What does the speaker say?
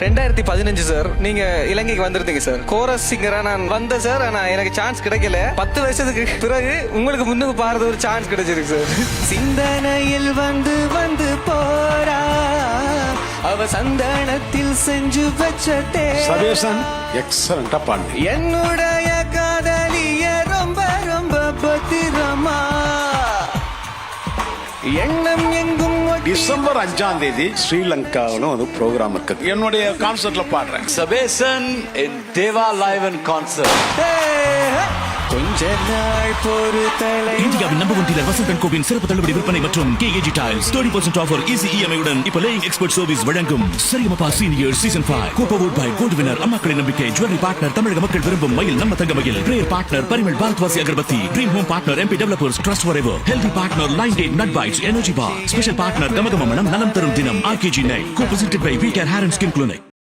2015 sir, நீங்க இலங்கைக்கு வந்திருந்தீங்க sir. Chorus சிங்கரா நான் வந்தேன் சார். ஆனா எனக்கு சான்ஸ் கிடைக்கல. 10 வருஷத்துக்கு பிறகு உங்களுக்கு முன்னுக்கு பாடுறது ஒரு சான்ஸ் கிடைச்சிருக்கு சார். சிந்தனையில் வந்து வந்து போறா அவ சந்தனத்தில் செஞ்சு வச்ச சபேசன் எக்ஸலண்டா பாடு. என்னுடைய காதலிய ரொம்ப ரொம்ப பத்திரமா எண்ணம் எங்கும் டிசம்பர் 5ஆம் தேதி ஸ்ரீலங்காவில் ஒரு ப்ரோக்ராம் இருக்கு. என்னுடைய கான்சர்ட்ல பாடுறேன். Sabesan in Deva Live and Concert. கொஞ்ச நாள் பொறுத்தலை. இந்தியாவின் நம்பர் 1 டீலர் வசந்தன் கோவின் சிறப்பு தள்ளுபடி விற்பனை மற்றும் KAG Tiles 30% offer easy EMI உடன் இப்ப லேயிங் எக்ஸ்பர்ட் சர்வீஸ் வழங்கும் சரிகமபா சீனியர் சீசன் 5 கோபவுட் பை கோல்ட் வினர் அம்மாக்களின் நம்பிக்கை ஜுவல்லரி பார்ட்னர் தமிழக மக்கள் விரும்பும் மயில் நம்ம Thanga Mayil prayer partner Parimal Bharatvasi agarbatti dream home partner MP developers trust forever healthy partner lion date nut bites energy bar special partner கமகம மனம் நலம் தரும் தினம் RKG நை கோ presented by we care hair and skin clinic.